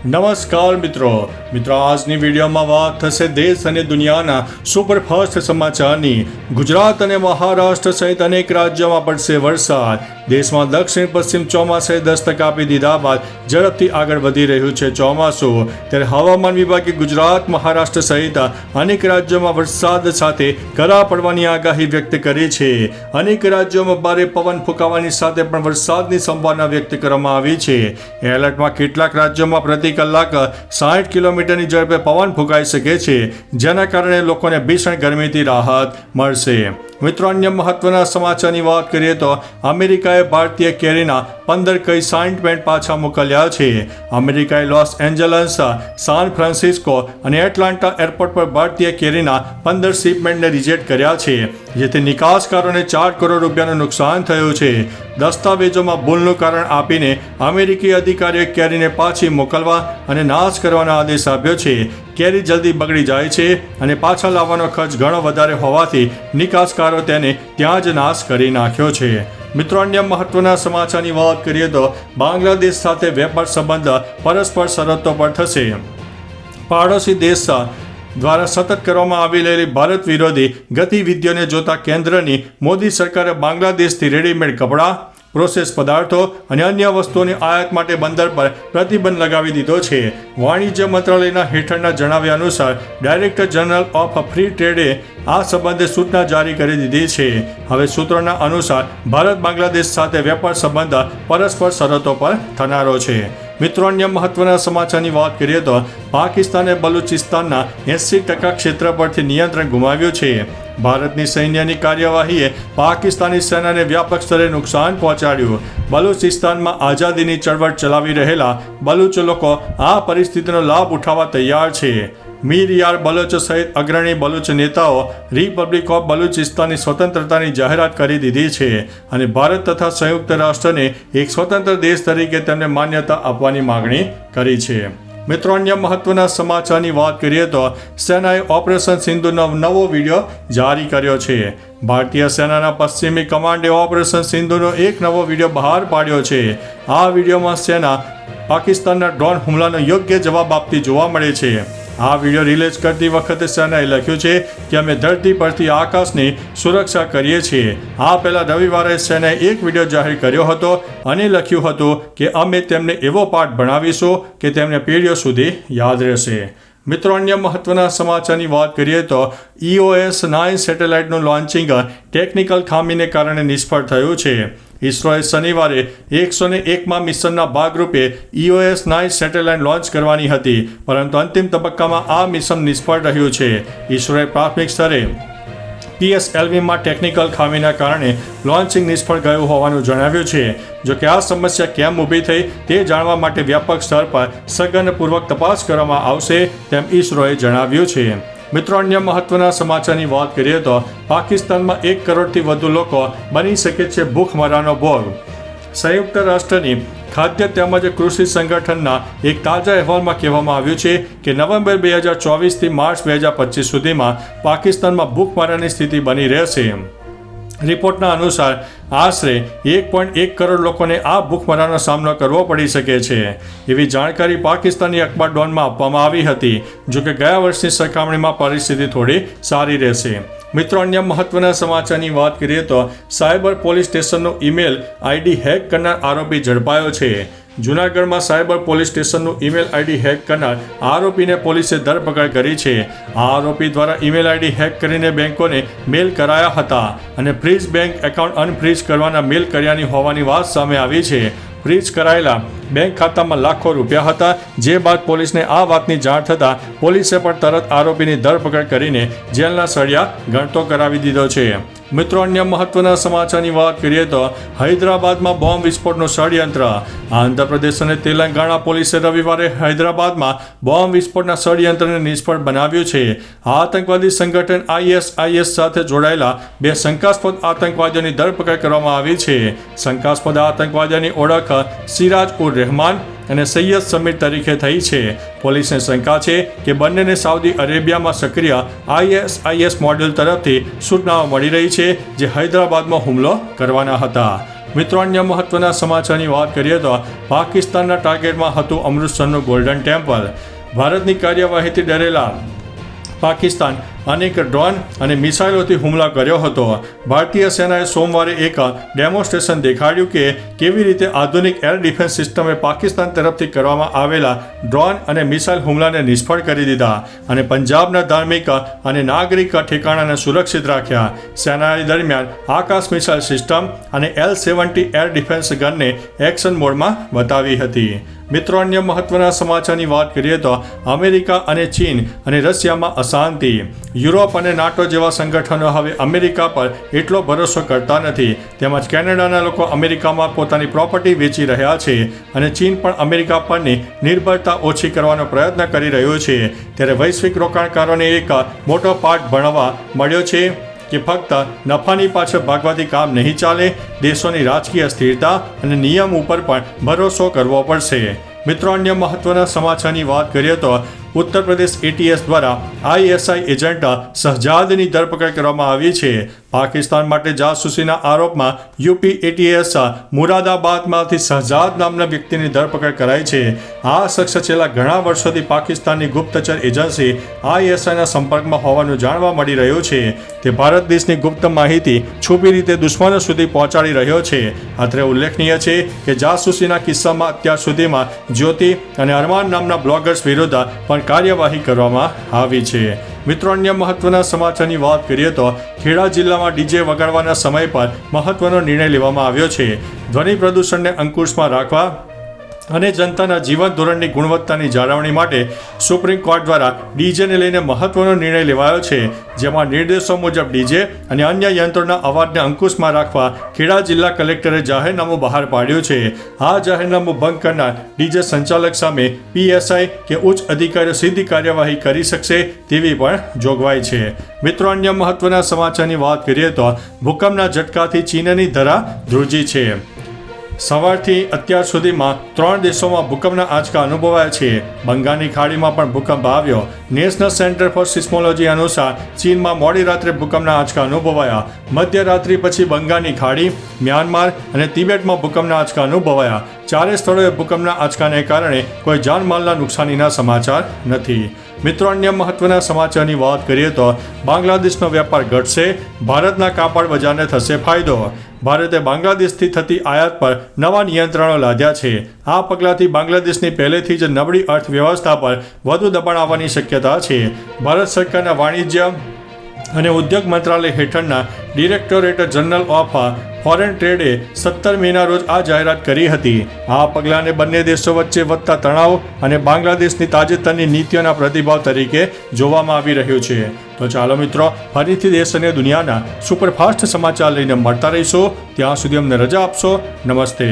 નમસ્કાર મિત્રો આજની વિડીયોમાં વાત થશે દેશ અને દુનિયાના સુપરફાસ્ટ સમાચારની। ગુજરાત અને મહારાષ્ટ્ર સહિત અનેક રાજ્યોમાં પડશે વરસાદ। દેશમાં દક્ષિણ પશ્ચિમ ચોમાસાએ દસ્તક આપી દીધા બાદ ઝડપથી આગળ વધી રહ્યું છે ચોમાસું। ત્યારે હવામાન વિભાગે ગુજરાત મહારાષ્ટ્ર સહિત અનેક રાજ્યોમાં વરસાદ સાથે કરા પડવાની આગાહી વ્યક્ત કરી છે। અનેક રાજ્યોમાં ભારે પવન ફૂંકાવાની સાથે પણ વરસાદની સંભાવના વ્યક્ત કરવામાં આવી છે। એલર્ટમાં કેટલાક રાજ્યોમાં પ્રતિ કલાક 60 કિલોમીટરની ઝડપે પવન ફૂંકાઈ શકે છે, જેના કારણે લોકોને ભીષણ ગરમીથી રાહત મળશે। મિત્રો, અન્ય મહત્વના સમાચારની વાત કરીએ તો અમેરિકાએ ભારતીય કેરીના 15 કન્સાઇનમેન્ટ પાછા મોકલ્યા છે। અમેરિકાએ લોસ એન્જલસ, સાન ફ્રાન્સિસ્કો અને એટલાન્ટા એરપોર્ટ પર ભારતીય કેરીના 15 શિપમેન્ટને રિજેક્ટ કર્યા છે, જેથી નિકાસકારોને 4 કરોડ રૂપિયાનું નુકસાન થયું છે। દસ્તાવેજોમાં ભૂલનું કારણ આપીને અમેરિકી અધિકારીઓએ કેરીને પાછી મોકલવા અને નાશ કરવાનો આદેશ આપ્યો છે। કેરી જલ્દી બગડી જાય છે અને પાછા લાવવાનો ખર્ચ ઘણો વધારે હોવાથી નિકાસકારો તેને ત્યાં જ નાશ કરી નાખ્યો છે। મિત્રો, અન્ય મહત્વના સમાચારની વાત કરીએ તો બાંગ્લાદેશ સાથે વેપાર સંબંધ પરસ્પર શરતો પર થશે। પાડોશી દેશ દ્વારા સતત કરવામાં આવી રહેલી ભારત વિરોધી ગતિવિધિઓને જોતા કેન્દ્રની મોદી સરકારે બાંગ્લાદેશથી રેડીમેડ કપડાં, પ્રોસેસ પદાર્થો અને અન્ય વસ્તુઓની આયાત માટે બંદર પર પ્રતિબંધ લગાવી દીધો છે। વાણિજ્ય મંત્રાલયના હેઠળના જણાવ્યા અનુસાર ડાયરેક્ટર જનરલ ઓફ ફ્રી ટ્રેડે આ સંબંધે સૂચના જારી કરી દીધી છે। હવે સૂત્રોના અનુસાર ભારત બાંગ્લાદેશ સાથે વેપાર સંબંધ પરસ્પર શરતો પર થનારો છે। મિત્રો, અન્ય મહત્વના સમાચારની વાત કરીએ તો પાકિસ્તાને બલુચિસ્તાનના 80% ક્ષેત્ર પરથી નિયંત્રણ ગુમાવ્યું છે। ભારતની સૈન્યની કાર્યવાહીએ પાકિસ્તાની સેનાને વ્યાપક સ્તરે નુકસાન પહોંચાડ્યું। બલુચિસ્તાનમાં આઝાદીની ચળવળ ચલાવી રહેલા બલુચ લોકો આ પરિસ્થિતિનો લાભ ઉઠાવવા તૈયાર છે। મીર યાર બલોચ સહિત અગ્રણી બલુચ નેતાઓ રિપબ્લિક ઓફ બલુચિસ્તાનની સ્વતંત્રતાની જાહેરાત કરી દીધી છે અને ભારત તથા સંયુક્ત રાષ્ટ્રને એક સ્વતંત્ર દેશ તરીકે તેમને માન્યતા આપવાની માગણી કરી છે। મિત્રો, અન્ય મહત્વના સમાચારની વાત કરીએ તો સેનાએ ઓપરેશન સિંધુનો નવો વિડીયો જારી કર્યો છે। ભારતીય સેનાના પશ્ચિમી કમાન્ડે ઓપરેશન સિંધુનો એક નવો વિડીયો બહાર પાડ્યો છે। આ વિડીયોમાં સેના પાકિસ્તાનના ડ્રોન હુમલાનો યોગ્ય જવાબ આપતી જોવા મળે છે। આ વિડીયો રિલીઝ કરતી વખતે સેનાએ લખ્યું છે કે અમે ધરતી પરથી આકાશની સુરક્ષા કરીએ છીએ। આ પહેલા રવિવારે સેનાએ એક વિડીયો જાહેર કર્યો હતો અને લખ્યું હતું કે અમે તેમને એવો પાઠ ભણાવીશું કે તેમને પેઢીઓ સુધી યાદ રહેશે। મિત્રો, અન્ય મહત્વના સમાચારની વાત કરીએ તો EOS 9 સેટેલાઇટનું લોન્ચિંગ ટેકનિકલ ખામીને કારણે નિષ્ફળ થયું છે। ઇસરોએ શનિવારે 101મા મિશનના ભાગરૂપે EOS 9 સેટેલાઇટ લોન્ચ કરવાની હતી, પરંતુ અંતિમ તબક્કામાં આ મિશન નિષ્ફળ રહ્યું છે। ઇસરોએ પ્રાથમિક સ્તરે PSLVમાં ટેકનિકલ ખામીના કારણે લોન્ચિંગ નિષ્ફળ ગયું હોવાનું જણાવ્યું છે। જો કે આ સમસ્યા કેમ ઊભી થઈ તે જાણવા માટે વ્યાપક સ્તર પર સઘનપૂર્વક તપાસ કરવામાં આવશે, તેમ ઇસરોએ જણાવ્યું છે। મિત્રો, અન્ય મહત્વના સમાચારની વાત કરીએ તો પાકિસ્તાનમાં 1 કરોડથી વધુ લોકો બની શકે છે ભૂખમરાનો ભોગ। સંયુક્ત રાષ્ટ્રની ખાદ્ય તેમજ કૃષિ સંગઠનના એક તાજા અહેવાલમાં કહેવામાં આવ્યું છે કે નવેમ્બર 2024થી માર્ચ 2025 સુધીમાં પાકિસ્તાનમાં ભૂખમરાની સ્થિતિ બની રહેશે। રિપોર્ટના અનુસાર આશરે 1.1 કરોડ લોકોને આ ભૂખમરાનો સામનો કરવો પડી શકે છે, એવી જાણકારી પાકિસ્તાની અખબાર ડોનમાં આપવામાં આવી હતી। જોકે ગયા વર્ષની સરખામણીમાં પરિસ્થિતિ થોડી સારી રહેશે। મિત્રો, અન્ય મહત્વના સમાચારની વાત કરીએ તો સાયબર પોલીસ સ્ટેશનનું ઈમેલ આઈડી હેક કરનાર આરોપી ઝડપાયો છે। જૂનાગઢમાં સાયબર પોલીસ સ્ટેશનનું ઈમેલ આઈડી હેક કરનાર આરોપીને પોલીસે ધરપકડ કરી છે। આ આરોપી દ્વારા ઈમેલ આઈડી હેક કરીને બેંકોને મેલ કરાયા હતા અને ફ્રીઝ બેંક એકાઉન્ટ અનફ્રીઝ કરવાના મેલ કર્યાની હોવાની વાત સામે આવી છે। ફ્રીઝ કરાયેલા બેંક ખાતામાં લાખો રૂપિયા હતા, જે બાદ પોલીસને આ વાતની જાણ થતાં પોલીસે પણ તરત આરોપીની ધરપકડ કરીને જેલના સળિયા ગણતો કરાવી દીધો છે। મિત્રો, અન્ય મહત્વના સમાચારની વાત કરીએ તો હૈદરાબાદમાં બોમ્બ વિસ્ફોટનું ષડયંત્ર। આંધ્રપ્રદેશ અને તેલંગાણા પોલીસે રવિવારે હૈદરાબાદમાં બોમ્બ વિસ્ફોટના ષડયંત્રને નિષ્ફળ બનાવ્યું છે। આ આતંકવાદી સંગઠન ISIS સાથે જોડાયેલા 2 શંકાસ્પદ આતંકવાદીઓની ધરપકડ કરવામાં આવી છે। શંકાસ્પદ આતંકવાદીઓની ઓળખ સિરાજ ઉર રહેમાન અને સૈયદ સમીર તરીકે થઈ છે। પોલીસને શંકા છે કે બંનેને સાઉદી અરેબિયામાં સક્રિય ISIS મોડ્યુલ તરફથી સૂચનાઓ મળી રહી છે, જે હૈદરાબાદમાં હુમલો કરવાના હતા। મિત્રો અન્ય મહત્વના સમાચારની વાત કરીએ તો પાકિસ્તાનના ટાર્ગેટમાં હતું અમૃતસરનું ગોલ્ડન ટેમ્પલ. ભારતની કાર્યવાહીથી ડરેલા પાકિસ્તાન અનેક ડ્રોન અને મિસાઇલોથી હુમલા કર્યો હતો. ભારતીય સેનાએ સોમવારે એક ડેમોન્સ્ટ્રેશન દેખાડ્યું કે કેવી રીતે આધુનિક એર ડિફેન્સ સિસ્ટમે પાકિસ્તાન તરફથી કરવામાં આવેલા ડ્રોન અને મિસાઇલ હુમલાને નિષ્ફળ કરી દીધા અને પંજાબના ધાર્મિક અને નાગરિક ઠેકાણાને સુરક્ષિત રાખ્યા. સેનાએ દરમિયાન આકાશ મિસાઇલ સિસ્ટમ અને L-70 એર ડિફેન્સ ગનને એક્શન મોડમાં બતાવી હતી. મિત્રો અન્ય મહત્વના સમાચારની વાત કરીએ તો અમેરિકા અને ચીન અને રશિયામાં અશાંતિ. યુરોપ અને નાટો જેવા સંગઠનો હવે અમેરિકા પર એટલો ભરોસો કરતા નથી. તેમજ કેનેડાના લોકો અમેરિકામાં પોતાની પ્રોપર્ટી વેચી રહ્યા છે અને ચીન પણ અમેરિકા પરની નિર્ભરતા ઓછી કરવાનો પ્રયત્ન કરી રહ્યો છે. ત્યારે વૈશ્વિક રોકાણકારોને એક મોટો પાઠ ભણવા મળ્યો છે કે ફક્ત નફાની પાછળ ભાગવાથી કામ નહીં ચાલે. દેશોની રાજકીય સ્થિરતા અને નિયમ ઉપર પણ ભરોસો કરવો પડશે. મિત્રો અન્ય મહત્વના સમાચારની વાત કરીએ તો ઉત્તર પ્રદેશ ATS દ્વારા ISI એજન્ટ શહજાદની ધરપકડ કરવામાં આવી છે. પાકિસ્તાન માટે જાસૂસીના આરોપમાં UP ATS મુરાદાબાદમાંથી શહજાદ નામના વ્યક્તિની ધરપકડ કરાઈ છે. આ શખ્સ છેલ્લા ઘણા વર્ષોથી પાકિસ્તાનની ગુપ્તચર એજન્સી ISIના સંપર્કમાં હોવાનું જાણવા મળી રહ્યું છે. તે ભારત દેશની ગુપ્ત માહિતી છુપી રીતે દુશ્મનો સુધી પહોંચાડી રહ્યો છે. અત્રે ઉલ્લેખનીય છે કે જાસૂસીના કિસ્સામાં અત્યાર સુધીમાં જ્યોતિ અને અરમાન નામના બ્લોગર્સ વિરુદ્ધ પણ કાર્યવાહી કરવામાં આવી છે. મિત્રો અન્ય મહત્વના સમાચારની વાત કરીએ તો ખેડા જિલ્લામાં DJ વગાડવાના સમય પર મહત્વનો નિર્ણય લેવામાં આવ્યો છે. ધ્વનિ પ્રદૂષણને અંકુશમાં રાખવા અને જનતાના જીવન ધોરણની ગુણવત્તાની જાળવણી માટે સુપ્રીમ કોર્ટ દ્વારા DJને લઈને મહત્વનો નિર્ણય લેવાયો છે. જેમાં નિર્દેશો મુજબ DJ અને અન્ય યંત્રોના અવાજને અંકુશમાં રાખવા ખેડા જિલ્લા કલેક્ટરે જાહેરનામું બહાર પાડ્યું છે. આ જાહેરનામું ભંગ કરનાર DJ સંચાલક સામે PSI કે ઉચ્ચ અધિકારીઓ સીધી કાર્યવાહી કરી શકશે તેવી પણ જોગવાઈ છે. મિત્રો અન્ય મહત્વના સમાચારની વાત કરીએ તો ભૂકંપના ઝટકાથી ચીનની ધરા ધ્રુજી છે. સવારથી અત્યાર સુધીમાં 3 દેશોમાં ભૂકંપના આંચકા અનુભવાયા છે. બંગાળની ખાડીમાં પણ ભૂકંપ આવ્યો. નેશનલ સેન્ટર ફોર સિસ્મોલોજી અનુસાર ચીનમાં મોડી રાત્રે ભૂકંપના આંચકા અનુભવાયા. મધ્યરાત્રિ પછી બંગાળની ખાડી, મ્યાનમાર અને તિબેટમાં ભૂકંપના આંચકા અનુભવાયા. 4 સ્થળોએ ભૂકંપના આંચકાને કારણે કોઈ જાનમાલના નુકસાનીના સમાચાર નથી. મિત્રો અન્ય મહત્વના સમાચારની વાત કરીએ તો બાંગ્લાદેશનો વેપાર ઘટશે. ભારતના કાપડ બજારને થશે ફાયદો. ભારતે બાંગ્લાદેશથી થતી આયાત પર નવા નિયંત્રણો લાદ્યા છે. આ પગલાંથી બાંગ્લાદેશની પહેલેથી જ નબળી અર્થવ્યવસ્થા પર વધુ દબાણ આવવાની શક્યતા છે. ભારત સરકારના વાણિજ્ય અને ઉદ્યોગ મંત્રાલય હેઠળના ડિરેક્ટોરેટ જનરલ ઓફ ફોરેન ટ્રેડે 17 મેના રોજ આ જાહેરાત કરી હતી. આ પગલાંને બંને દેશો વચ્ચે વધતા તણાવ અને બાંગ્લાદેશની તાજેતરની નીતિઓના પ્રતિભાવ તરીકે જોવામાં આવી રહ્યું છે. તો ચાલો મિત્રો, ફરીથી દેશ અને દુનિયાના સુપરફાસ્ટ સમાચાર લઈને મળતા રહીશું. ત્યાં સુધી અમને રજા આપશો. નમસ્તે.